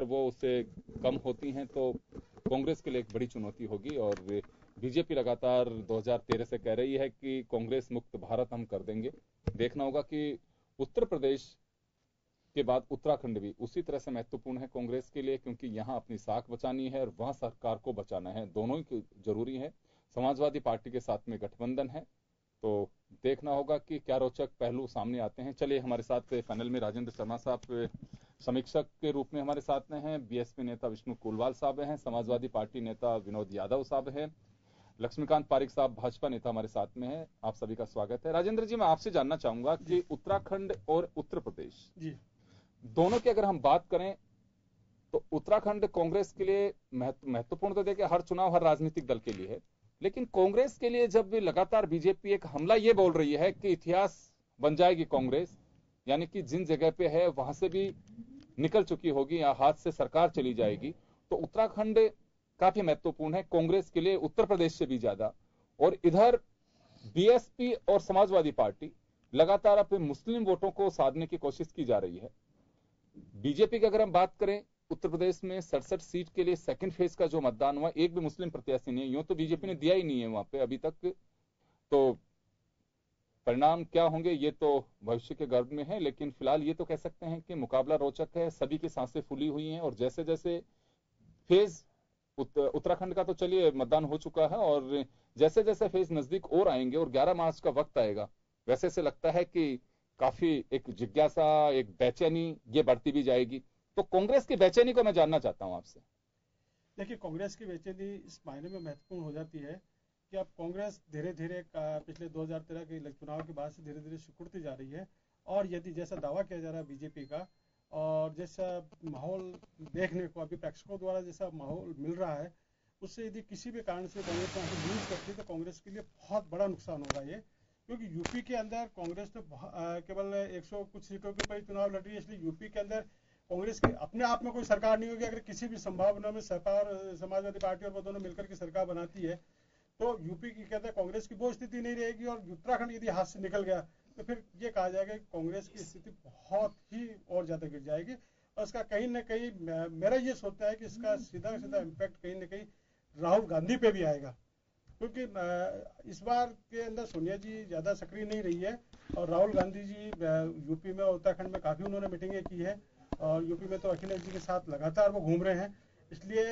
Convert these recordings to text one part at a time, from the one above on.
वो उससे कम होती हैं तो कांग्रेस के लिए एक बड़ी चुनौती होगी। और बीजेपी लगातार 2013 से कह रही है कि कांग्रेस मुक्त भारत हम कर देंगे। देखना होगा कि उत्तर प्रदेश के बाद उत्तराखंड भी उसी तरह से महत्वपूर्ण है कांग्रेस के लिए, क्योंकि यहाँ अपनी साख बचानी है और वहां सरकार को बचाना है, दोनों ही जरूरी है। समाजवादी पार्टी के साथ में गठबंधन है, तो देखना होगा कि क्या रोचक पहलू सामने आते हैं। चलिए, हमारे साथ पैनल में राजेंद्र शर्मा साहब समीक्षक के रूप में हमारे साथ में हैं, बीएसपी नेता विष्णु कोलवाल साहब हैं, समाजवादी पार्टी नेता विनोद यादव साहब हैं, लक्ष्मीकांत पारिक साहब भाजपा नेता हमारे साथ में हैं। आप सभी का स्वागत है। राजेंद्र जी, मैं आपसे जानना चाहूंगा कि उत्तराखंड और उत्तर प्रदेश जी दोनों की अगर हम बात करें तो उत्तराखंड कांग्रेस के लिए महत्वपूर्ण तो देखिए हर चुनाव हर राजनीतिक दल के लिए है, लेकिन कांग्रेस के लिए जब लगातार बीजेपी एक हमला ये बोल रही है कि इतिहास बन जाएगी कांग्रेस, यानी कि जिन जगह पे है वहां से भी निकल चुकी होगी या हाथ से सरकार चली जाएगी, तो उत्तराखंड काफी महत्वपूर्ण है कांग्रेस के लिए उत्तर प्रदेश से भी ज्यादा। और इधर बीएसपी और समाजवादी पार्टी लगातार अपने मुस्लिम वोटों को साधने की कोशिश की जा रही है। बीजेपी की अगर हम बात करें, उत्तर प्रदेश में 67 सीट के लिए सेकंड फेज का जो मतदान हुआ, एक भी मुस्लिम प्रत्याशी नहीं है, यूं तो बीजेपी ने दिया ही नहीं है वहां पे अभी तक। तो परिणाम क्या होंगे ये तो भविष्य के गर्भ में है, लेकिन फिलहाल ये तो कह सकते हैं कि मुकाबला रोचक है, सभी की सांसें फूली हुई हैं। और जैसे जैसे फेज उत्तराखंड का तो चलिए मतदान हो चुका है, और जैसे जैसे फेज नजदीक और आएंगे और 11 मार्च का वक्त आएगा, वैसे से लगता है कि काफी एक जिज्ञासा, एक बेचैनी ये बढ़ती भी जाएगी। तो कांग्रेस की बेचैनी को मैं जानना चाहता हूं आपसे। देखिए, कांग्रेस की बेचैनी इस मायने में महत्वपूर्ण हो जाती है कि अब कांग्रेस धीरे धीरे पिछले 2013 के चुनाव के बाद से धीरे धीरे सिकुड़ती जा रही है। और यदि जैसा दावा किया जा रहा है बीजेपी का और जैसा माहौल देखने को अभी प्रेक्षकों द्वारा जैसा माहौल मिल रहा है, उससे यदि किसी भी कारण से कांग्रेस लूज करती है तो कांग्रेस के लिए बहुत बड़ा नुकसान होगा ये। क्योंकि यूपी के अंदर कांग्रेस तो केवल 100 कुछ सीटों के ऊपर चुनाव लड़ रही है, इसलिए यूपी के अंदर कांग्रेस की अपने आप में कोई सरकार नहीं होगी। अगर किसी भी संभावना में सरकार समाजवादी पार्टी और वो दोनों मिलकर के सरकार बनाती है तो यूपी की कहते हैं कांग्रेस की वो स्थिति नहीं रहेगी। और उत्तराखंड यदि हाथ से निकल गया तो फिर ये कहा जाएगा कि कांग्रेस की स्थिति बहुत ही और ज्यादा गिर जाएगी। और इसका कहीं ना कहीं मेरा ये सोचता है कि इसका सीधा सीधा इम्पैक्ट कहीं ना कहीं राहुल गांधी पे भी आएगा, क्योंकि इस बार के अंदर सोनिया जी ज्यादा सक्रिय नहीं रही है और राहुल गांधी जी यूपी में और उत्तराखंड में काफी उन्होंने मीटिंगें की है, और यूपी में तो अखिलेश जी के साथ लगातार वो घूम रहे हैं। इसलिए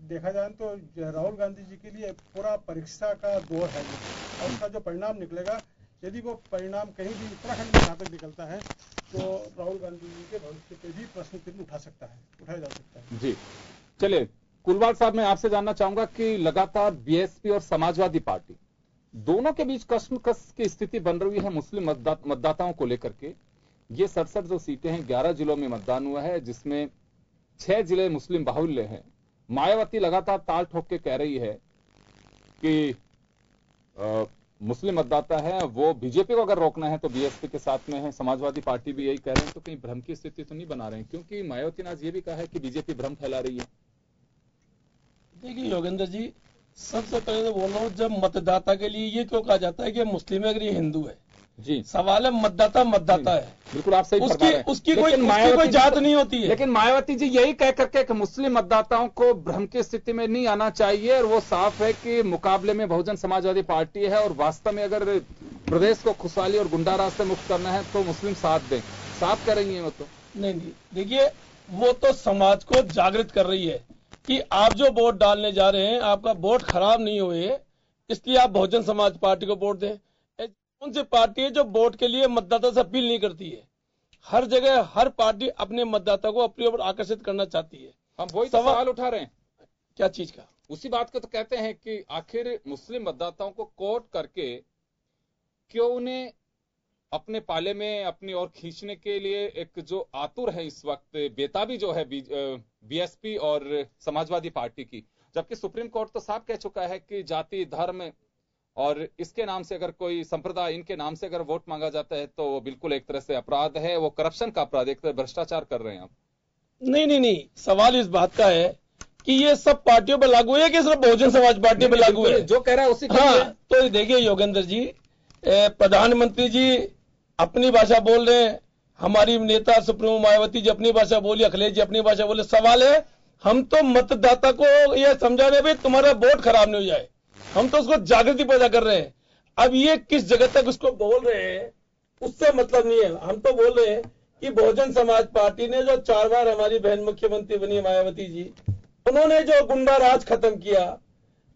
देखा जाए तो राहुल गांधी जी के लिए पूरा परीक्षा का दौर है ये, और उसका जो परिणाम निकलेगा, यदि वो परिणाम कहीं भी उत्तराखंड में जहाँ तक निकलता है तो राहुल गांधी जी के भविष्य पे भी प्रश्न चिन्ह उठाया जा सकता है। जी, चलिए कुलवाल साहब, मैं आपसे जानना चाहूंगा कि लगातार बीएसपी और समाजवादी पार्टी दोनों के बीच कशमकश की स्थिति बन रही है मुस्लिम मतदाताओं को लेकर के। ये 67 जो सीटें हैं, 11 जिलों में मतदान हुआ है, जिसमें 6 जिले मुस्लिम बाहुल्य हैं। मायावती लगातार ताल ठोक के कह रही है कि मुस्लिम मतदाता है वो बीजेपी को अगर रोकना है तो बीएसपी के साथ में है, समाजवादी पार्टी भी यही कह रहे हैं। तो कहीं भ्रम की स्थिति तो नहीं बना रहे हैं? क्योंकि मायावती ने आज ये भी कहा है कि बीजेपी भ्रम फैला रही है। देखिए योगेंद्र जी, सबसे पहले तो बोल रहा हूँ, जब मतदाता के लिए ये क्यों कहा जाता है कि मुस्लिम है अगर ये हिंदू है? जी, सवाल है मतदाता है। बिल्कुल आप सही फरमा रहे हैं। उसकी कोई जात नहीं होती है। लेकिन मायावती जी यही कह करके कि मुस्लिम मतदाताओं को भ्रम की स्थिति में नहीं आना चाहिए, और वो साफ है कि मुकाबले में बहुजन समाजवादी पार्टी है, और वास्तव में अगर प्रदेश को खुशहाली और गुंडाराज से मुक्त करना है तो मुस्लिम साथ दें। साफ कह रही है वो तो। नहीं, देखिए वो तो समाज को जागृत कर रही है कि आप जो वोट डालने जा रहे हैं आपका वोट खराब नहीं हुए, इसलिए आप बहुजन समाज पार्टी को वोट दें। कौन सी पार्टी है जो वोट के लिए मतदाता से अपील नहीं करती है? हर जगह हर पार्टी अपने मतदाता को अपनी ओर आकर्षित करना चाहती है। हम वही सवाल उठा रहे हैं। क्या चीज का? उसी बात को तो कहते हैं कि आखिर मुस्लिम मतदाताओं को कोट करके क्यों उन्हें अपने पाले में अपनी ओर खींचने के लिए एक जो आतुर है इस वक्त बेताबी जो है बीएसपी और समाजवादी पार्टी की, जबकि सुप्रीम कोर्ट तो साफ कह चुका है कि जाति, धर्म और इसके नाम से अगर कोई संप्रदाय, इनके नाम से अगर वोट मांगा जाता है तो वो बिल्कुल एक तरह से अपराध है, वो करप्शन का अपराध, एक तरह भ्रष्टाचार कर रहे हैं आप। नहीं, सवाल इस बात का है कि ये सब पार्टियों पर लागू है कि सिर्फ बहुजन समाज पार्टी पर लागू है? जो कह रहा है उसी हाँ, तो देखिए योगेंद्र जी, प्रधानमंत्री जी अपनी भाषा बोल रहे हैं, हमारी नेता सुप्रीमो मायावती जी अपनी भाषा बोली, अखिलेश जी अपनी भाषा बोले। सवाल है, हम तो मतदाता को यह समझा रहे भाई तुम्हारा वोट खराब नहीं हो जाए, हम तो उसको जागृति पैदा कर रहे हैं। अब ये किस जगह तक उसको बोल रहे हैं उससे मतलब नहीं है। हम तो बोल रहे हैं कि बहुजन समाज पार्टी ने जो 4 बार हमारी बहन मुख्यमंत्री बनी मायावती जी, उन्होंने जो गुंडा राज खत्म किया,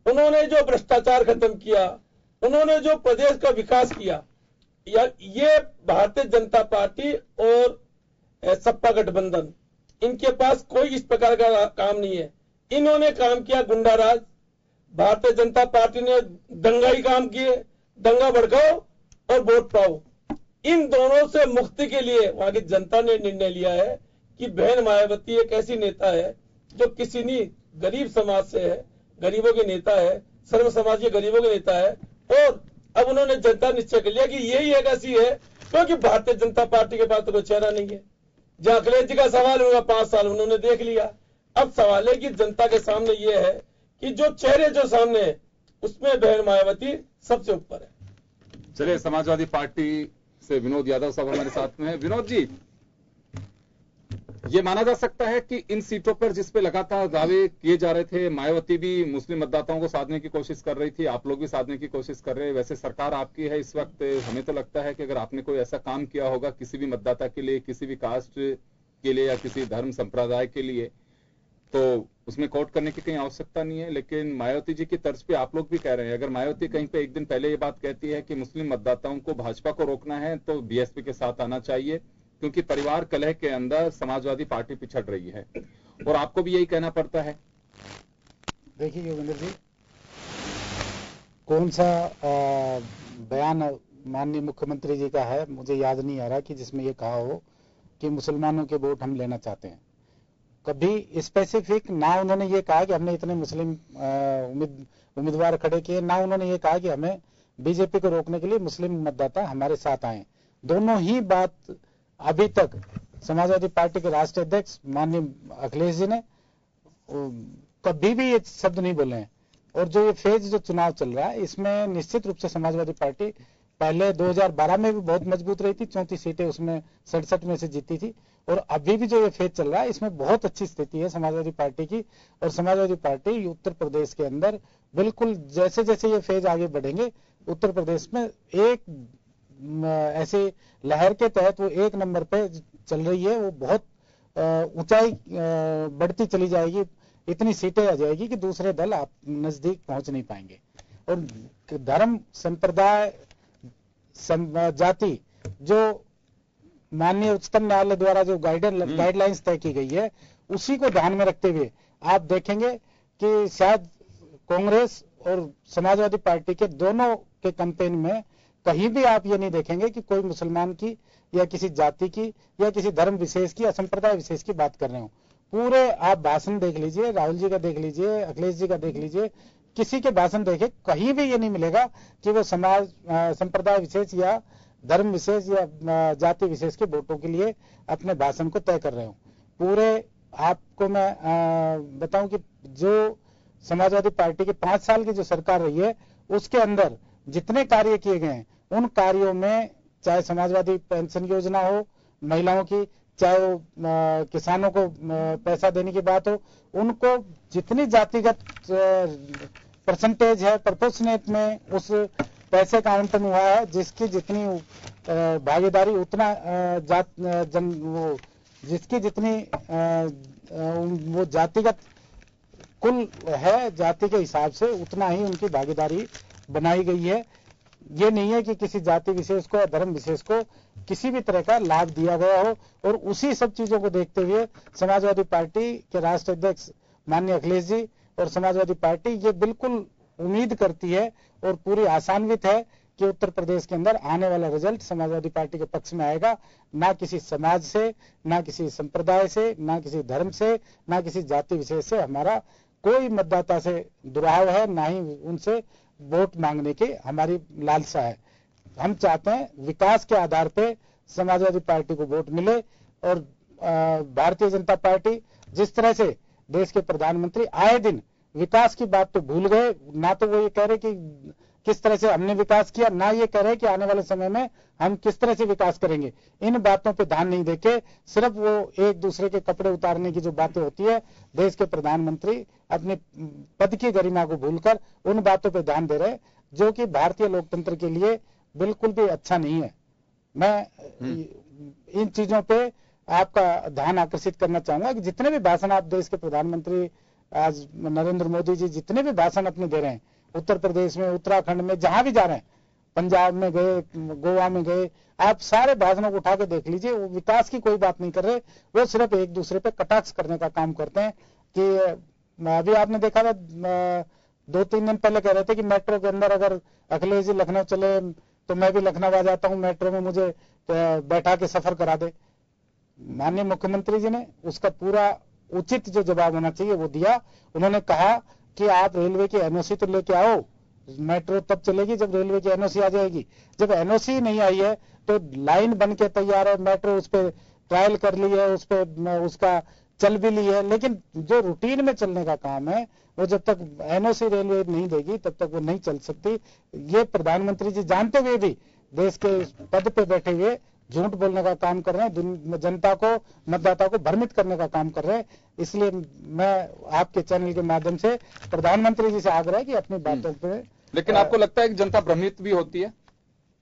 उन्होंने जो भ्रष्टाचार खत्म किया, उन्होंने जो प्रदेश का विकास किया, ये भारतीय जनता पार्टी और सपा गठबंधन, इनके पास कोई इस प्रकार का काम नहीं है। इन्होंने काम किया गुंडा राज, भारतीय जनता पार्टी ने दंगाई काम किए, दंगा भड़काओ और वोट पाओ। इन दोनों से मुक्ति के लिए वहां की जनता ने निर्णय लिया है कि बहन मायावती एक ऐसी नेता है जो किसी नहीं, गरीब समाज से है, गरीबों के नेता है, सर्व समाज के गरीबों के नेता है। और अब उन्होंने जनता निश्चय कर लिया कि यही एक ऐसी है, क्योंकि भारतीय जनता पार्टी के पास तो कोई चेहरा नहीं है। जहां अखिलेश जी का सवाल होगा 5 साल उन्होंने देख लिया। अब सवाल है कि जनता के सामने ये है कि जो चेहरे जो सामने है उसमें बहन मायावती सबसे ऊपर है। चलिए, समाजवादी पार्टी से विनोद यादव साहब हमारे साथ में है। विनोद जी, ये माना जा सकता है कि इन सीटों पर जिस पे लगातार दावे किए जा रहे थे, मायावती भी मुस्लिम मतदाताओं को साधने की कोशिश कर रही थी, आप लोग भी साधने की कोशिश कर रहे हैं। वैसे सरकार आपकी है इस वक्त, हमें तो लगता है कि अगर आपने कोई ऐसा काम किया होगा किसी भी मतदाता के लिए, किसी भी कास्ट के लिए या किसी धर्म संप्रदाय के लिए, तो उसमें कोर्ट करने की कहीं आवश्यकता नहीं है। लेकिन मायावती जी की तर्ज पे आप लोग भी कह रहे हैं, अगर मायावती कहीं पे एक दिन पहले ये बात कहती है कि मुस्लिम मतदाताओं को भाजपा को रोकना है तो बीएसपी के साथ आना चाहिए, क्योंकि परिवार कलह के अंदर समाजवादी पार्टी पिछड़ रही है, और आपको भी यही कहना पड़ता है। देखिए योगेंद्र जी, कौन सा बयान माननीय मुख्यमंत्री जी का है मुझे याद नहीं आ रहा कि जिसमें ये कहा हो कि मुसलमानों के वोट हम लेना चाहते हैं। कभी स्पेसिफिक ना उन्होंने ये कहा कि हमने इतने मुस्लिम उम्मीदवार खड़े किए, ना उन्होंने ये कहा कि हमें बीजेपी को रोकने के लिए मुस्लिम मतदाता हमारे साथ आए। दोनों ही बात अभी तक समाजवादी पार्टी के राष्ट्रीय अध्यक्ष माननीय अखिलेश जी ने कभी भी ये शब्द नहीं बोले हैं। और जो ये फेज जो चुनाव चल रहा है इसमें निश्चित रूप से समाजवादी पार्टी पहले 2012 में भी बहुत मजबूत रही थी, 34 सीटें उसमें 67 में से जीती थी, और अभी भी जो ये फेज चल रहा है इसमें बहुत अच्छी स्थिति है समाजवादी पार्टी की। और समाजवादी पार्टी उत्तर प्रदेश के अंदर बिल्कुल जैसे जैसे ये फेज आगे बढ़ेंगे, उत्तर प्रदेश में एक ऐसे लहर के तहत वो 1 नंबर पे चल रही है, वो बहुत ऊंचाई बढ़ती चली जाएगी, इतनी सीटें आ जाएगी कि दूसरे दल आप नजदीक पहुंच नहीं पाएंगे। और धर्म संप्रदाय जाति जो माननीय उच्चतम न्यायालय द्वारा जो गाइडलाइंस तय की गई है उसी को ध्यान में रखते हुए आप देखेंगे कि शायद कांग्रेस और समाजवादी पार्टी के दोनों के कैंपेन में कहीं भी आप ये नहीं देखेंगे कि कोई मुसलमान की या किसी जाति की या किसी धर्म विशेष की या संप्रदाय विशेष की बात कर रहे हो। पूरे आप भाषण देख लीजिए, राहुल जी का देख लीजिए, अखिलेश जी का देख लीजिए, किसी के भाषण देखे कहीं भी ये नहीं मिलेगा कि वो समाज संप्रदाय विशेष या धर्म विशेष या जाति विशेष के वोटों के लिए अपने भाषण को तय कर रहे हो। पूरे आपको मैं बताऊं कि जो समाजवादी पार्टी के 5 साल की जो सरकार रही है उसके अंदर जितने कार्य किए गए हैं उन कार्यों में चाहे समाजवादी पेंशन योजना हो महिलाओं की, चाहे वो किसानों को पैसा देने की बात हो, उनको जितनी जातिगत परसेंटेज है प्रोपोर्शनेट में उस पैसे का आवंटन हुआ है, जिसकी जितनी भागीदारी उतना जिसकी जितनी वो जातिगत कुल है, जाति के हिसाब से उतना ही उनकी भागीदारी बनाई गई है। ये नहीं है कि किसी जाति विशेष को या धर्म विशेष को किसी भी तरह का लाभ दिया गया हो। और उसी सब चीजों को देखते हुए समाजवादी पार्टी के राष्ट्रीय अध्यक्ष माननीय अखिलेश जी और समाजवादी पार्टी ये बिल्कुल उम्मीद करती है और पूरी आशान्वित है कि उत्तर प्रदेश के अंदर आने वाला रिजल्ट समाजवादी पार्टी के पक्ष में आएगा। ना किसी समाज से, ना किसी संप्रदाय से, ना किसी धर्म से, ना किसी जाति विशेष से हमारा कोई मतदाता से दुराव है, ना ही उनसे वोट मांगने की हमारी लालसा है। हम चाहते हैं विकास के आधार पे समाजवादी पार्टी को वोट मिले। और भारतीय जनता पार्टी जिस तरह से देश के प्रधानमंत्री आए दिन विकास की बात तो भूल गए, ना तो वो ये कह रहे किस तरह से हमने विकास किया, ना ये कह रहे कि आने वाले समय में हम किस तरह से विकास करेंगे। इन बातों पे ध्यान नहीं देके सिर्फ वो एक दूसरे के कपड़े उतारने की जो बातें होती है, देश के प्रधानमंत्री अपने पद की गरिमा को भूलकर उन बातों पे ध्यान दे रहे जो कि भारतीय लोकतंत्र के लिए बिल्कुल भी अच्छा नहीं है। मैं इन चीजों पे आपका ध्यान आकर्षित करना चाहूंगा कि जितने भी भाषण आप देश के प्रधानमंत्री आज नरेंद्र मोदी जी जितने भी भाषण अपने दे रहे हैं, उत्तर प्रदेश में, उत्तराखंड में, जहां भी जा रहे हैं, पंजाब में गए, गोवा में गए, आप सारे भाषणों को उठा के देख लीजिए, वो विकास की कोई बात नहीं कर रहे, वो सिर्फ एक दूसरे पे कटाक्ष करने का काम करते हैं। कि अभी आपने देखा था 2-3 दिन पहले कह रहे थे कि मेट्रो के अंदर अगर अखिलेश जी लखनऊ चले तो मैं भी लखनऊ आ जाता हूं, मेट्रो में मुझे बैठा के सफर करा दे। माननीय मुख्यमंत्री जी ने उसका पूरा उचित जो जवाब होना चाहिए वो दिया। उन्होंने कहा कि आप रेलवे की एनओसी तो लेके आओ, मेट्रो तब चलेगी जब रेलवे की एनओसी आ जाएगी। जब एनओसी नहीं आई है तो लाइन बन के तैयार है, मेट्रो उस पर ट्रायल कर ली है, उस पर उसका चल भी ली है, लेकिन जो रूटीन में चलने का काम है वो जब तक एनओसी रेलवे नहीं देगी तब तक वो नहीं चल सकती। ये प्रधानमंत्री जी जानते हुए भी देश के पद पे बैठे हुए झूठ बोलने का काम कर रहे हैं, जनता को, मतदाता को भ्रमित करने का काम कर रहे हैं। इसलिए मैं आपके चैनल के माध्यम से प्रधानमंत्री जी से आग्रह है कि अपनी बातों पे। लेकिन आपको लगता है कि जनता भ्रमित भी होती है?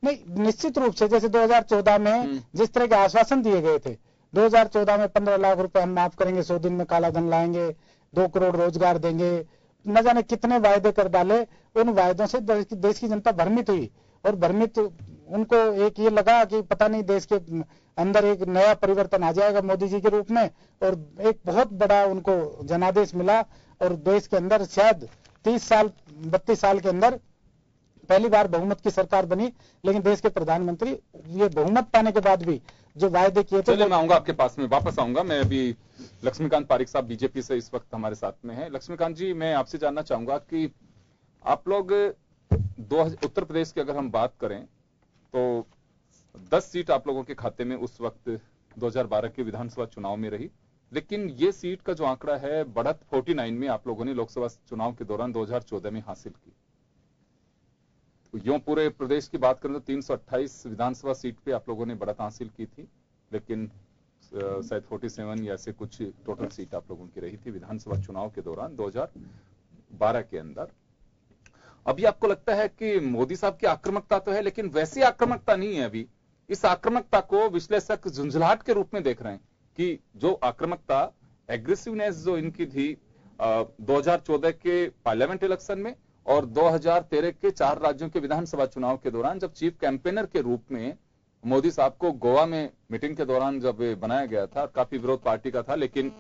नहीं, निश्चित रूप से। जैसे 2014 में जिस तरह के आश्वासन दिए गए थे, 2014 में 15 लाख रुपए हम माफ करेंगे, 100 दिन में काला धन लाएंगे, 2 करोड़ रोजगार देंगे, न जाने कितने वायदे कर डाले। उन वायदों से देश की जनता भ्रमित हुई और भ्रमित उनको एक ये लगा कि पता नहीं देश के अंदर एक नया परिवर्तन आ जाएगा मोदी जी के रूप में, और एक बहुत बड़ा उनको जनादेश मिला और देश के अंदर शायद 32 साल के अंदर पहली बार बहुमत की सरकार बनी। लेकिन देश के प्रधानमंत्री ये बहुमत पाने के बाद भी जो वायदे किए थे। चलिए, मैं आऊंगा आपके पास में, वापस आऊंगा। मैं अभी लक्ष्मीकांत पारिक साहब बीजेपी से इस वक्त हमारे साथ में है। लक्ष्मीकांत जी, मैं आपसे जानना चाहूंगा कि आप लोग उत्तर प्रदेश की अगर हम बात करें तो 10 सीट आप लोगों के खाते में उस वक्त 2012 के विधानसभा चुनाव में रही, लेकिन ये सीट का जो आंकड़ा है बढ़त 49 में आप लोगों ने लोकसभा चुनाव के दौरान 2014 में हासिल की। यूं पूरे प्रदेश की बात करें तो 328 विधानसभा सीट पे आप लोगों ने बढ़त हासिल की थी, लेकिन शायद 47 या ऐसे कुछ टोटल सीट आप लोगों की रही थी विधानसभा चुनाव के दौरान 2012 के अंदर। अभी आपको लगता है कि मोदी साहब की आक्रामकता तो है, लेकिन वैसी आक्रामकता नहीं है। अभी इस आक्रामकता को विश्लेषक झुंझलाहट के रूप में देख रहे हैं कि जो आक्रामकता, एग्रेसिवनेस जो इनकी थी 2014 के पार्लियामेंट इलेक्शन में और 2013 के 4 राज्यों के विधानसभा चुनाव के दौरान, जब चीफ कैंपेनर के रूप में मोदी साहब को गोवा में मीटिंग के दौरान जब बनाया गया था, काफी विरोध पार्टी का था, लेकिन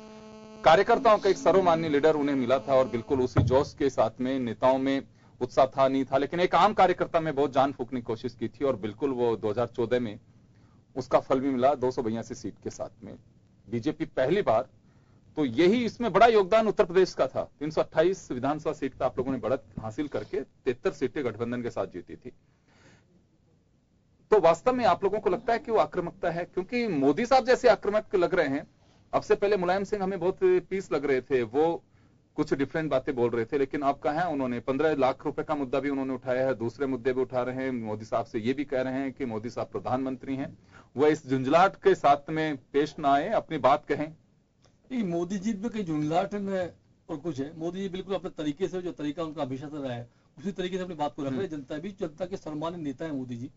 कार्यकर्ताओं का एक सर्वमान्य लीडर उन्हें मिला था और बिल्कुल उसी जोश के साथ में नेताओं में उत्साह था नहीं था, लेकिन एक आम कार्यकर्ता में बहुत जान फूकने की कोशिश की थी और बिल्कुल वो 2014 में उसका फल भी मिला 282 सीट के साथ में बीजेपी पहली बार। तो यही इसमें बड़ा योगदान उत्तर प्रदेश का था। 328 विधानसभा सीट पर आप लोगों ने बढ़त हासिल करके 73 सीटें गठबंधन के साथ जीती थी। तो वास्तव में आप लोगों को लगता है कि वो आक्रामकता है? क्योंकि मोदी साहब जैसे आक्रामक लग रहे हैं, अब से पहले मुलायम सिंह हमें बहुत पीस लग रहे थे, वो कुछ डिफरेंट बातें बोल रहे थे, लेकिन अब कहां है, उन्होंने 15 लाख रुपए का मुद्दा भी उन्होंने उठाया है, दूसरे मुद्दे भी उठा रहे हैं। मोदी साहब से ये भी कह रहे हैं कि मोदी साहब प्रधानमंत्री हैं, वह इस झुंझलाहट के साथ में पेश ना आए, अपनी बात कहें। मोदी जी में कहीं झुंझलाहट है और कुछ है। मोदी जी बिल्कुल अपने तरीके से, जो तरीका उनका हमेशा से रहा है, उसी तरीके से अपनी बात को रख रहे हैं। जनता भी, जनता के सम्मानित नेता है मोदी जी।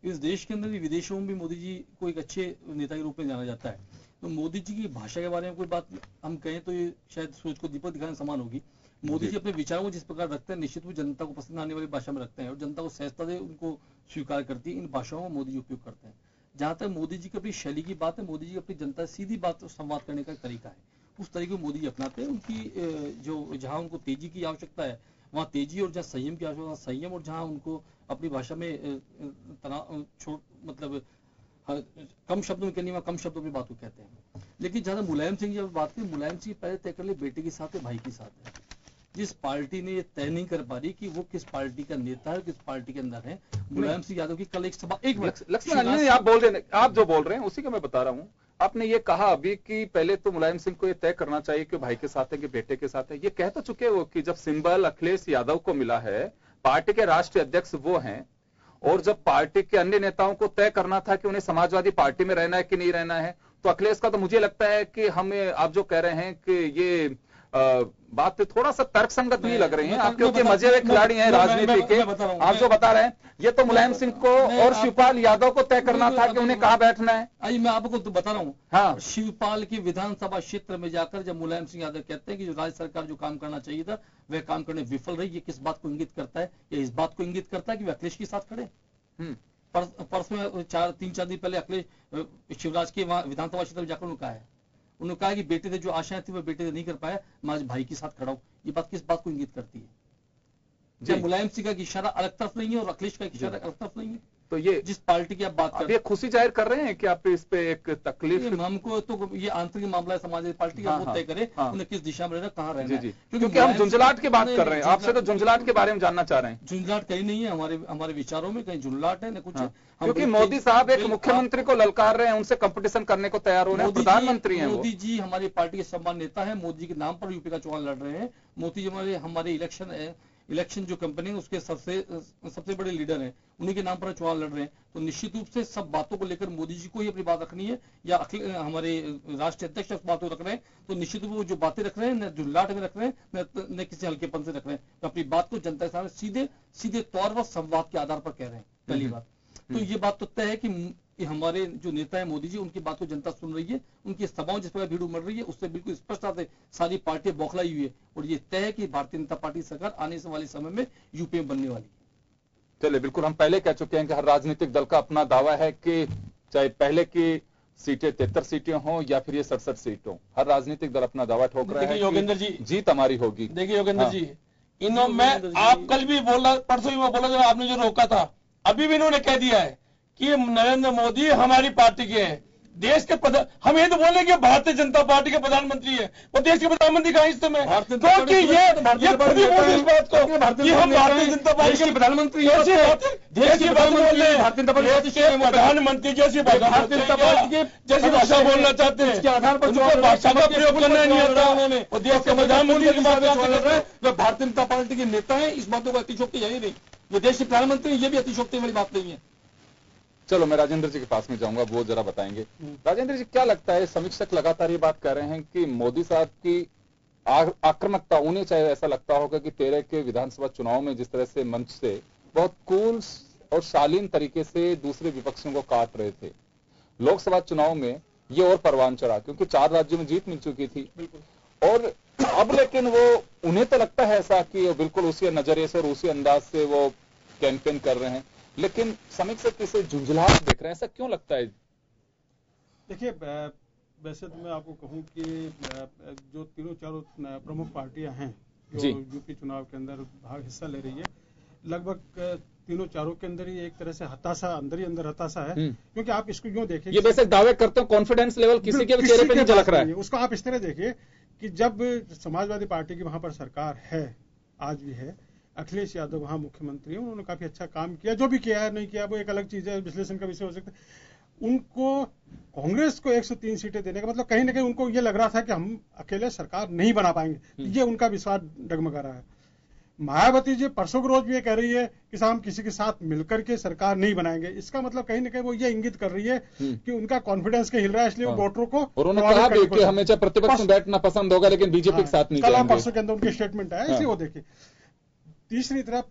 इस देश के अंदर भी, विदेशों में भी मोदी जी को एक अच्छे नेता के रूप में जाना जाता है। तो मोदी जी की भाषा के बारे में कोई बात हम कहें तो ये शायद सूरज को दीपक दिखाने समान होगी। मोदी जी अपने विचारों को जिस प्रकार रखते हैं, निश्चित रूप जनता को पसंद आने वाली भाषा में रखते हैं और जनता को सहजता से उनको स्वीकार करती है। इन भाषाओं में मोदी जी उपयोग करते हैं। जहां तक मोदी जी की अपनी शैली की बात है, मोदी जी अपनी जनता से सीधी बात संवाद करने का तरीका है, उस तरीके को मोदी जी अपनाते हैं। उनकी जो जहां उनको तेजी की आवश्यकता है वहां तेजी, और जहां संयम की आवश्यकता है संयम, और जहां उनको अपनी भाषा में मतलब कम शब्दों में कहनी, वहां कम शब्दों में बात को कहते हैं। लेकिन जहां मुलायम सिंह जी बात करें, मुलायम सिंह पहले तय कर ले बेटे के साथ है, भाई के साथ है। जिस पार्टी ने ये तय नहीं कर पा रही कि वो किस पार्टी का नेता है, किस पार्टी के अंदर है। मुलायम सिंह यादव की कल एक सभा, एक मिनट लक्ष्मण, आप जो बोल रहे हैं उसी का मैं बता रहा हूं। आपने ये कहा अभी कि पहले तो मुलायम सिंह को ये तय करना चाहिए कि भाई के साथ है कि बेटे के साथ है। ये कह तो चुके हो कि जब सिंबल अखिलेश यादव को मिला है, पार्टी के राष्ट्रीय अध्यक्ष वो हैं, और जब पार्टी के अन्य नेताओं को तय करना था कि उन्हें समाजवादी पार्टी में रहना है कि नहीं रहना है, तो अखिलेश का तो मुझे लगता है कि हमें, आप जो कह रहे हैं कि ये बात थोड़ा सा तर्कसंगत नहीं लग रही है आप, क्योंकि मजे हुए खिलाड़ी हैं राजनीति के। आप जो बता रहे हैं, ये तो मुलायम सिंह को और शिवपाल यादव को तय करना था कि उन्हें कहां बैठना है। आई मैं आपको तो बता रहा हूँ, हाँ, शिवपाल की विधानसभा क्षेत्र में जाकर जब मुलायम सिंह यादव कहते हैं कि जो राज्य सरकार जो काम करना चाहिए था वह काम करने विफल रही, ये किस बात को इंगित करता है? ये इस बात को इंगित करता है कि वे अखिलेश के साथ खड़े। परस में 3-4 दिन पहले अखिलेश शिवराज के वहां विधानसभा क्षेत्र में जाकर उन्होंने कहा है, उन्होंने कहा कि बेटे से जो आशाएं थी वो बेटे से नहीं कर पाया, मैं आज भाई के साथ खड़ा हूं। ये बात किस बात को इंगित करती है? जब मुलायम सिंह का इशारा अलग तरफ नहीं है और अखिलेश का इशारा अलग तरफ नहीं है, तो ये जिस पार्टी की आप बात कर रहे हैं, खुशी जाहिर कर रहे हैं कि आप इस पे एक तकलीफ, हमको तो ये आंतरिक मामला है समाजवादी पार्टी का, वो तय करे उन्हें किस दिशा में रहना, कहाँ रहना है। क्योंकि हम झुंझलाहट की बात कर रहे हैं, आपसे तो झुंझलाहट के बारे में जानना चाह रहे हैं। झुंझलाहट कहीं नहीं है हमारे विचारों में, कहीं झुंझलाहट है न कुछ है। क्योंकि मोदी साहब एक मुख्यमंत्री को ललकार रहे हैं, उनसे कंपटीशन करने को तैयार हो रहे हैं, प्रधानमंत्री हैं। मोदी जी हमारी पार्टी के सम्मान नेता है, मोदी जी के नाम पर यूपी का चुनाव लड़ रहे हैं। मोदी जी हमारे इलेक्शन जो कंपनी है उसके सबसे बड़े लीडर हैं, उन्हीं के नाम पर चुनाव लड़ रहे हैं। तो निश्चित रूप से सब बातों को लेकर मोदी जी को ही अपनी बात रखनी है, या हमारे राष्ट्रीय अध्यक्ष उस बातों रख रहे हैं, तो निश्चित रूप से वो जो बातें रख रहे हैं न झुल्लाट में रख रहे हैं न किसी हल्केपन से रख रहे हैं, तो अपनी बात को जनता के सामने सीधे तौर पर संवाद के आधार पर कह रहे हैं। पहली बात तो ये बात तो तय है कि हमारे जो नेता है मोदी जी, उनकी बात को जनता सुन रही है, उनकी सभाओं जिस पर भीड़ उमड़ रही है उससे बिल्कुल स्पष्टता से सारी पार्टियां बौखलाई हुई है, और ये तय है कि भारतीय जनता पार्टी सरकार आने वाले समय में यूपी में बनने वाली है। चलिए, बिल्कुल हम पहले कह चुके हैं कि हर राजनीतिक दल का अपना दावा है कि चाहे पहले की सीटें 73 सीटें हों या फिर ये 67 सीट हों, हर राजनीतिक दल अपना दावा ठोक रहा है। योगेंद्र जी, जीत हमारी होगी। देखिए योगेंद्र जी, मैं आप कल भी बोला, परसों भी मैं बोला जब आपने जो रोका था, अभी भी इन्होंने कह दिया है कि नरेंद्र मोदी हमारी पार्टी के हैं, देश के हम ये तो बोल रहे हैं कि भारतीय जनता पार्टी के प्रधानमंत्री है, वो देश के प्रधानमंत्री कहाँ इस समय? क्योंकि ये खुद ही बोल इस बात को कि हम भारतीय जनता पार्टी के प्रधानमंत्री है, देश की बात बोल रहे हैं, भारतीय जनता पार्टी के प्रधानमंत्री जैसी भाषा बोलना चाहते हैं, इसके आधार पर उनको भाषा का प्रयोग करना नहीं आता उन्होंने, और देश के प्रधानमंत्री की बात कर रहे हैं, वे भारतीय जनता पार्टी के नेता है, इस बातों को अतिशोक्ति है ही नहीं। ये देश के प्रधानमंत्री ये भी अतिशोक्ति वाली बात नहीं है। चलो मैं राजेंद्र जी के पास में जाऊंगा, वो जरा बताएंगे। राजेंद्र जी, क्या लगता है, समीक्षक लगातार ये बात कर रहे हैं कि मोदी साहब की आक्रामकता, उन्हें चाहे ऐसा लगता होगा कि 13 के विधानसभा चुनाव में जिस तरह से मंच से बहुत कूल और शालीन तरीके से दूसरे विपक्षियों को काट रहे थे, लोकसभा चुनाव में ये और परवान चढ़ा क्योंकि 4 राज्यों में जीत मिल चुकी थी, और अब लेकिन वो उन्हें तो लगता है ऐसा कि बिल्कुल उसी नजरिए से और उसी अंदाज से वो कैंपेन कर रहे हैं, लेकिन समीक्षक इसे झुंझलाहट देख रहे हैं, ऐसा क्यों लगता है? देखिए, वैसे तो मैं आपको कहूं कि जो तीनों चारों प्रमुख पार्टियां हैं जो यूपी चुनाव के अंदर हिस्सा ले रही है, लगभग तीनों चारों के अंदर ही एक तरह से हताशा, अंदर ही अंदर हताशा है। क्योंकि आप इसको यूं देखिए, ये वैसे दावे करते हो, कॉन्फिडेंस लेवल किसी के चेहरे पे नहीं झलक रहा है, उसको आप इस तरह देखिए कि जब समाजवादी पार्टी की वहां पर सरकार है, आज भी है, अखिलेश यादव वहां मुख्यमंत्री हैं, उन्होंने काफी अच्छा काम किया, जो भी किया है नहीं किया वो एक अलग चीज है, विश्लेषण का विषय हो सकता है। उनको कांग्रेस को 103 सीटें देने का मतलब कहीं ना कहीं उनको ये लग रहा था कि हम अकेले सरकार नहीं बना पाएंगे, ये उनका विश्वास डगमगा रहा है। मायावती जी परसों के रोज भी ये कह रही है कि हम किसी के साथ मिलकर के सरकार नहीं बनाएंगे, इसका मतलब कहीं ना कहीं वो ये इंगित कर रही है कि उनका कॉन्फिडेंस के हिल रहा है, इसलिए वो वोटरों को, और उन्होंने कहा भी कि हमें चाहे प्रतिपक्ष में बैठना पसंद होगा लेकिन बीजेपी के साथ नहीं जाएंगे। परसों के अंदर उनके स्टेटमेंट आया, इसी वो देखिए। तीसरी तरफ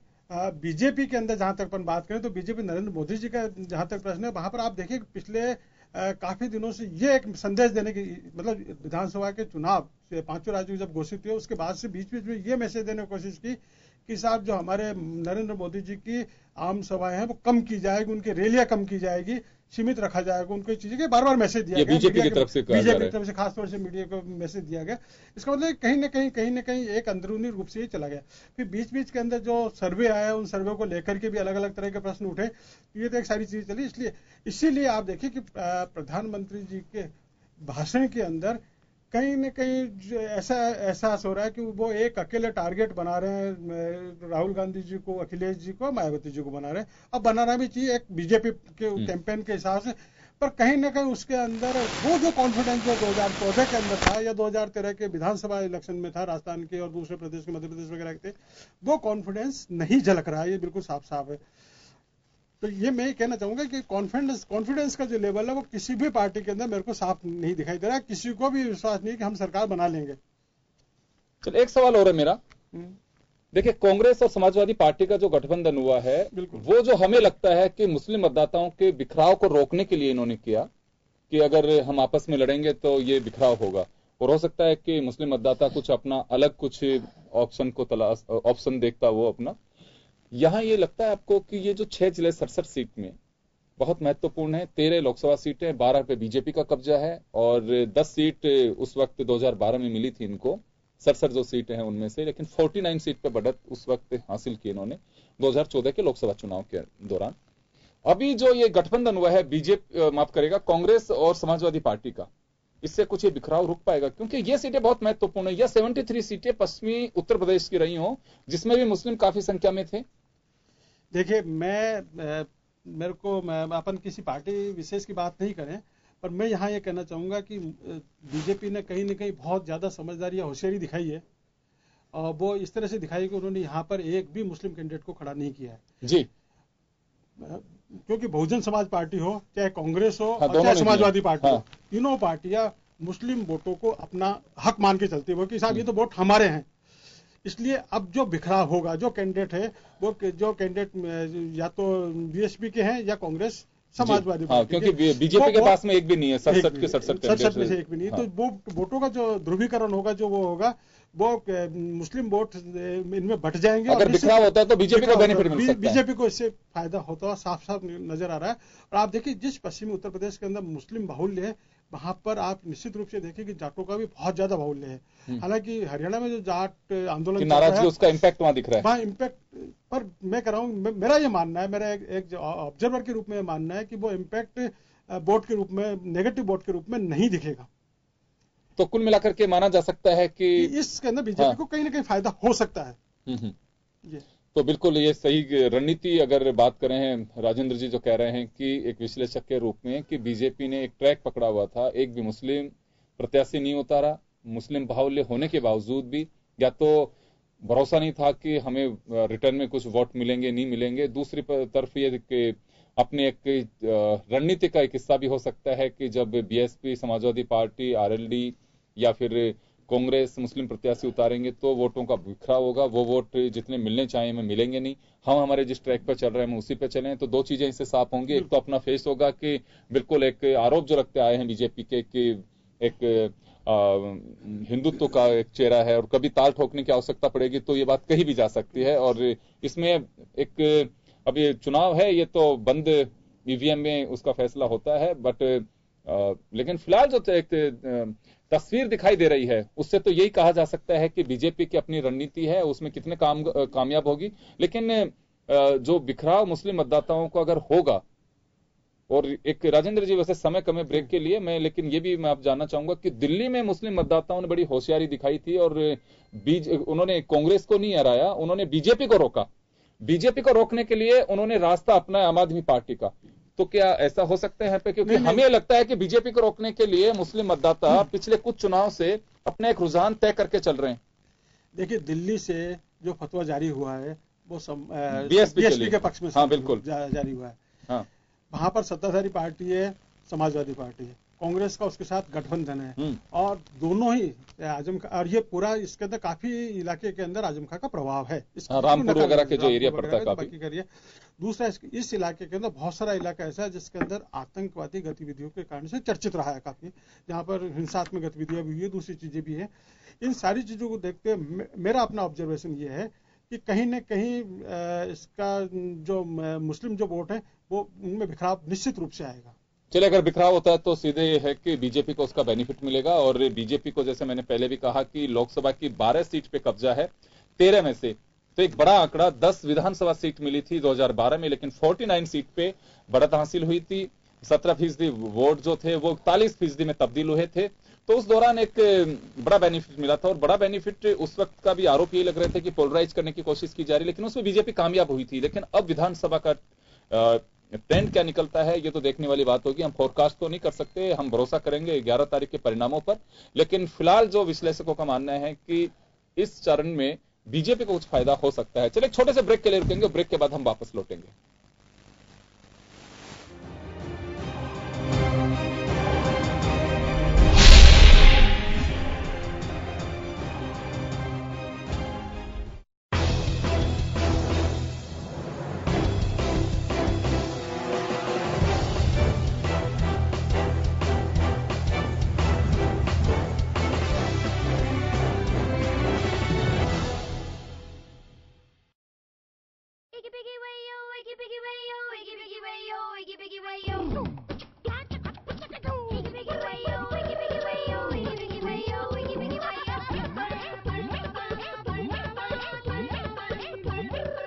बीजेपी के अंदर जहां तक अपन बात करें तो बीजेपी नरेंद्र मोदी जी का जहां तक प्रश्न है, वहां पर आप देखिए पिछले काफी दिनों से ये एक संदेश देने की, मतलब विधानसभा के चुनाव से 5 राज्यों जब घोषित हुए उसके बाद से बीच बीच में ये मैसेज देने की कोशिश की कि साहब जो हमारे नरेंद्र मोदी जी की आम सभाएं हैं वो कम की जाएगी, उनकी रैलियां कम की जाएगी, सीमित रखा जाएगा, उनको चीजें के बार बार मैसेज दिया गया, बीजेपी की तरफ से खासतौर से मीडिया को मैसेज दिया गया। इसका मतलब कहीं ना कहीं एक अंदरूनी रूप से ये चला गया। फिर बीच बीच के अंदर जो सर्वे आया, उन सर्वे को लेकर के भी अलग अलग तरह के प्रश्न उठे, ये तो एक सारी चीज चली। इसीलिए आप देखिए कि प्रधानमंत्री जी के भाषण के अंदर कहीं न कहीं ऐसा एहसास हो रहा है कि वो एक अकेले टारगेट बना रहे हैं, राहुल गांधी जी को, अखिलेश जी को, मायावती जी को बना रहे हैं। अब बनाना भी चाहिए, एक बीजेपी के कैंपेन के हिसाब से पर कहीं ना कहीं उसके अंदर वो जो कॉन्फिडेंस जो 2014 के अंदर था या 2013 के विधानसभा इलेक्शन में था राजस्थान के और दूसरे प्रदेश के, मध्य प्रदेश वगैरह के थे, वो कॉन्फिडेंस नहीं झलक रहा है, ये बिल्कुल साफ साफ है। तो ये मैं कहना चाहूंगा कि कॉन्फिडेंस का जो लेवल है वो किसी भी पार्टी के अंदर मेरे को साफ नहीं दिखाई दे रहा है। किसी को भी विश्वास नहीं कि हम सरकार बना लेंगे। चलो एक सवाल और है मेरा, देखिए कांग्रेस और समाजवादी पार्टी का जो गठबंधन हुआ है वो जो हमें लगता है कि मुस्लिम मतदाताओं के बिखराव को रोकने के लिए इन्होंने किया कि अगर हम आपस में लड़ेंगे तो ये बिखराव होगा, और हो सकता है कि मुस्लिम मतदाता कुछ अपना अलग कुछ ऑप्शन देखता वो अपना। यहां ये लगता है आपको कि ये जो 6 जिले 67 सीट में बहुत महत्वपूर्ण है, 13 लोकसभा सीटें, 12 पे बीजेपी का कब्जा है और 10 सीट उस वक्त 2012 में मिली थी इनको, 67 जो सीटें हैं उनमें से, लेकिन 49 सीट पे बढ़त उस वक्त हासिल की इन्होंने 2014 के लोकसभा चुनाव के दौरान। अभी जो ये गठबंधन हुआ है बीजेपी माफ करेगा कांग्रेस और समाजवादी पार्टी का, इससे कुछ ये बिखराव रुक पाएगा? क्योंकि ये सीटें बहुत महत्वपूर्ण है। यह 73 सीटें पश्चिमी उत्तर प्रदेश की रही हो जिसमें भी मुस्लिम काफी संख्या में थे। देखिए मेरे को अपन किसी पार्टी विशेष की बात नहीं करें, पर मैं यहाँ ये कहना चाहूंगा कि बीजेपी ने कहीं न कहीं बहुत ज्यादा समझदारी या होशियारी दिखाई है, और वो इस तरह से दिखाई कि उन्होंने यहाँ पर एक भी मुस्लिम कैंडिडेट को खड़ा नहीं किया है जी, क्योंकि बहुजन समाज पार्टी हो, चाहे कांग्रेस हो, हाँ, और चाहे समाजवादी पार्टी हो, हाँ। तीनों पार्टियां मुस्लिम वोटों को अपना हक मान के चलती है कि साहब ये तो वोट हमारे हैं। इसलिए अब जो बिखराव होगा, जो कैंडिडेट है वो जो कैंडिडेट या तो बीएसपी के हैं या कांग्रेस समाजवादी हाँ, क्योंकि बीजेपी के पास में एक भी नहीं है, 67 के 67 में से एक भी नहीं। तो वो वोटों का जो ध्रुवीकरण होगा, जो वो होगा, वो मुस्लिम वोट इनमें बट जाएंगे। अगर बिखराव होता है तो बीजेपी को बेनिफिट मिल सकता है, बीजेपी को इससे फायदा होता है, साफ साफ नजर आ रहा है। और आप देखिए जिस पश्चिमी उत्तर प्रदेश के अंदर मुस्लिम बाहुल्य है, वहां पर आप निश्चित रूप से देखिए कि जाटों का भी बहुत ज्यादा बाहुल्य है। हालांकि हरियाणा में जो जाट आंदोलन नाराजगी, उसका इम्पैक्ट वहां दिख रहा है, वहां इम्पैक्ट पर मैं कह रहा हूं, मेरा ये मानना है, मेरा एक ऑब्जर्वर के रूप में मानना है कि वो इम्पैक्ट वोट के रूप में, नेगेटिव वोट के रूप में नहीं दिखेगा। तो कुल मिलाकर के माना जा सकता है कि इसके अंदर बीजेपी को कहीं ना कहीं फायदा हो सकता है। ये तो बिल्कुल ये सही रणनीति अगर बात करें हैं, राजेंद्र जी जो कह रहे हैं कि एक विश्लेषक के रूप में कि बीजेपी ने एक ट्रैक पकड़ा हुआ था, एक भी मुस्लिम प्रत्याशी नहीं उतारा, मुस्लिम बाहुल्य होने के बावजूद भी, या तो भरोसा नहीं था कि हमें रिटर्न में कुछ वोट मिलेंगे नहीं मिलेंगे, दूसरी तरफ ये कि अपने एक रणनीति का एक हिस्सा भी हो सकता है कि जब बीएसपी, समाजवादी पार्टी, आरएलडी या फिर कांग्रेस मुस्लिम प्रत्याशी उतारेंगे तो वोटों का बिखराव होगा, वो वोट जितने मिलने चाहिए हमें मिलेंगे नहीं, हम हमारे जिस ट्रैक पर चल रहे हैं हम उसी पे चलें। तो दो चीजें इससे साफ होंगी, एक तो अपना फेस होगा कि बिल्कुल एक आरोप जो रखते आए हैं बीजेपी के कि एक हिंदुत्व का एक चेहरा है और कभी ताल ठोकने की आवश्यकता पड़ेगी तो ये बात कही भी जा सकती है। और इसमें एक अब ये चुनाव है, ये तो बंद ईवीएम में उसका फैसला होता है, बट लेकिन फिलहाल जो एक तस्वीर दिखाई दे रही है उससे तो यही कहा जा सकता है कि बीजेपी की अपनी रणनीति है, उसमें कितने कामयाब होगी। लेकिन जो बिखराव मुस्लिम मतदाताओं को अगर होगा, और एक राजेंद्र जी वैसे समय कम है ब्रेक के लिए, लेकिन ये भी मैं आप जानना चाहूंगा कि दिल्ली में मुस्लिम मतदाताओं ने बड़ी होशियारी दिखाई थी और उन्होंने कांग्रेस को नहीं हराया, उन्होंने बीजेपी को रोका। बीजेपी को रोकने के लिए उन्होंने रास्ता अपनाया आम आदमी पार्टी का। तो क्या ऐसा हो सकता है क्योंकि हमें लगता है कि बीजेपी को रोकने के लिए मुस्लिम मतदाता पिछले कुछ चुनाव से अपना एक रुझान तय करके चल रहे हैं। देखिए दिल्ली से जो फतवा जारी हुआ है वो बीएसपी के पक्ष में हाँ बिल्कुल जारी हुआ है। हाँ, वहां पर सत्ताधारी पार्टी है समाजवादी पार्टी है, कांग्रेस का उसके साथ गठबंधन है, और दोनों ही आजम खां, और ये पूरा इसके अंदर काफी इलाके के अंदर आजम खां का प्रभाव है, रामपुर वगैरह के जो एरिया पड़ता है काफी करिए। दूसरा इस इलाके के अंदर बहुत सारा इलाका ऐसा है जिसके अंदर आतंकवादी गतिविधियों के कारण से चर्चित रहा है काफी, जहाँ पर हिंसात्मक गतिविधियां भी हुई है, दूसरी चीजें भी है। इन सारी चीजों को देखते हुए मेरा अपना ऑब्जर्वेशन ये है कि कहीं न कहीं इसका जो मुस्लिम जो वोट है वो उनमें बिखराव निश्चित रूप से आएगा। चलिए, अगर बिखराव होता है तो सीधे ये है कि बीजेपी को उसका बेनिफिट मिलेगा। और बीजेपी को जैसे मैंने पहले भी कहा कि लोकसभा की 12 सीट पे कब्जा है 13 में से, तो एक बड़ा आंकड़ा 10 विधानसभा सीट मिली थी 2012 में, लेकिन 49 सीट पे बढ़त हासिल हुई थी। 17% वोट जो थे वो 41% में तब्दील हुए थे। तो उस दौरान एक बड़ा बेनिफिट मिला था, और बड़ा बेनिफिट उस वक्त का भी आरोप ये लग रहे थे कि पोलराइज करने की कोशिश की जा रही, लेकिन उसमें बीजेपी कामयाब हुई थी। लेकिन अब विधानसभा का ट्रेंड क्या निकलता है ये तो देखने वाली बात होगी। हम फोरकास्ट तो नहीं कर सकते, हम भरोसा करेंगे 11 तारीख के परिणामों पर। लेकिन फिलहाल जो विश्लेषकों का मानना है कि इस चरण में बीजेपी को कुछ फायदा हो सकता है। चलिए एक छोटे से ब्रेक के लिए रुकेंगे, ब्रेक के बाद हम वापस लौटेंगे।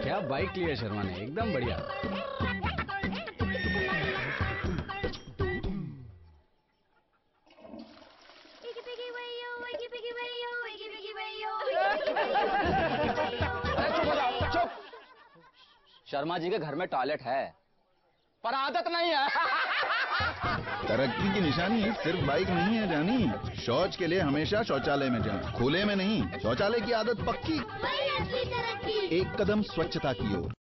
क्या बाइक लिया शर्मा ने, एकदम बढ़िया। शर्मा जी के घर में टॉयलेट है पर आदत नहीं है। तरक्की की निशानी सिर्फ बाइक नहीं है जानी, शौच के लिए हमेशा शौचालय में जाएं, खुले में नहीं। शौचालय की आदत पक्की, एक कदम स्वच्छता की ओर।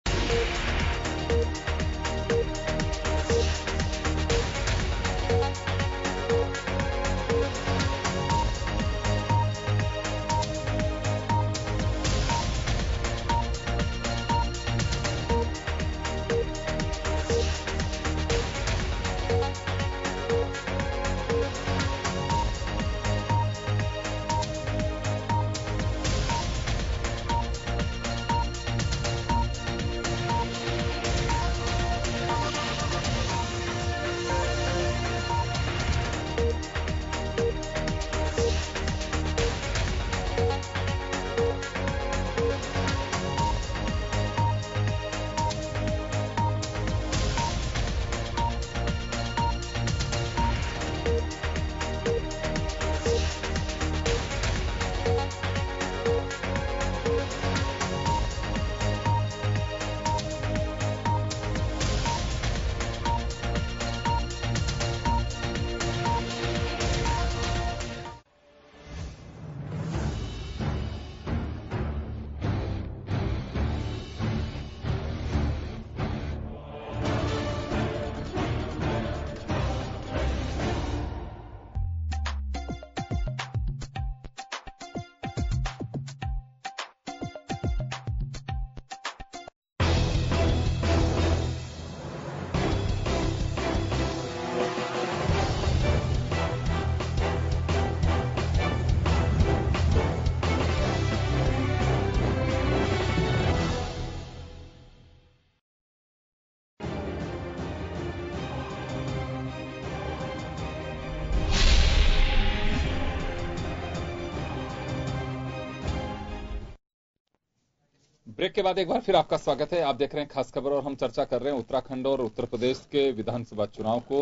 ब्रेक के बाद एक बार फिर आपका स्वागत है। आप देख रहे हैं खास खबर और हम चर्चा कर रहे हैं उत्तराखंड और उत्तर प्रदेश के विधानसभा चुनाव को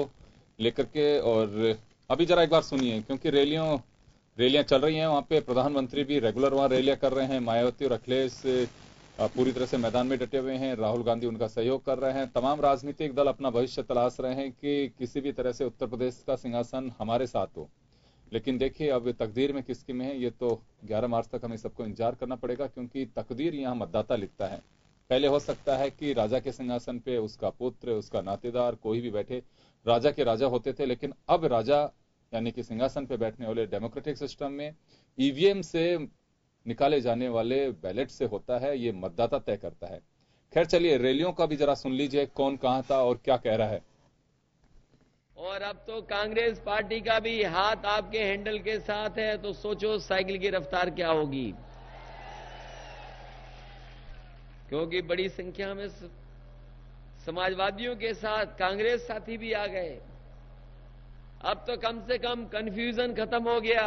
लेकर के। और अभी जरा एक बार सुनिए, क्योंकि रैलियां चल रही हैं, वहां पे प्रधानमंत्री भी रेगुलर वहां रैलियां कर रहे हैं। मायावती और अखिलेश पूरी तरह से मैदान में डटे हुए हैं, राहुल गांधी उनका सहयोग कर रहे हैं। तमाम राजनीतिक दल अपना भविष्य तलाश रहे हैं कि किसी भी तरह से उत्तर प्रदेश का सिंहासन हमारे साथ हो। लेकिन देखिए अब तकदीर में किसकी में है ये तो 11 मार्च तक हमें सबको इंतजार करना पड़ेगा, क्योंकि तकदीर यहाँ मतदाता लिखता है। पहले हो सकता है कि राजा के सिंहासन पे उसका पुत्र, उसका नातेदार, कोई भी बैठे, राजा के राजा होते थे। लेकिन अब राजा यानी कि सिंहासन पे बैठने वाले डेमोक्रेटिक सिस्टम में ईवीएम से निकाले जाने वाले बैलेट से होता है, ये मतदाता तय करता है। खैर चलिए रैलियों का भी जरा सुन लीजिए, कौन कहां था और क्या कह रहा है। और अब तो कांग्रेस पार्टी का भी हाथ आपके हैंडल के साथ है, तो सोचो साइकिल की रफ्तार क्या होगी। क्योंकि बड़ी संख्या में समाजवादियों के साथ कांग्रेस साथी भी आ गए। अब तो कम से कम कंफ्यूजन खत्म हो गया।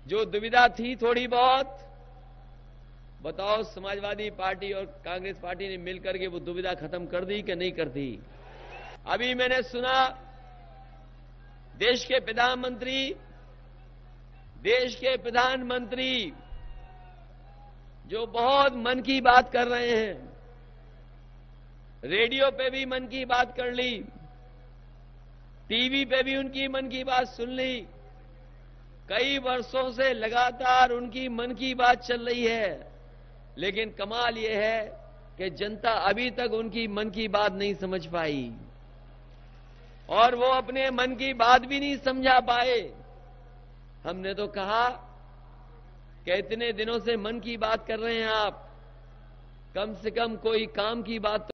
जो दुविधा थी थोड़ी बहुत, बताओ समाजवादी पार्टी और कांग्रेस पार्टी ने मिलकर के वो दुविधा खत्म कर दी कि नहीं कर दी। अभी मैंने सुना देश के प्रधानमंत्री जो बहुत मन की बात कर रहे हैं, रेडियो पे भी मन की बात कर ली, टीवी पे भी उनकी मन की बात सुन ली। कई वर्षों से लगातार उनकी मन की बात चल रही है, लेकिन कमाल यह है कि जनता अभी तक उनकी मन की बात नहीं समझ पाई और वो अपने मन की बात भी नहीं समझा पाए। हमने तो कहा कि इतने दिनों से मन की बात कर रहे हैं आप, कम से कम कोई काम की बात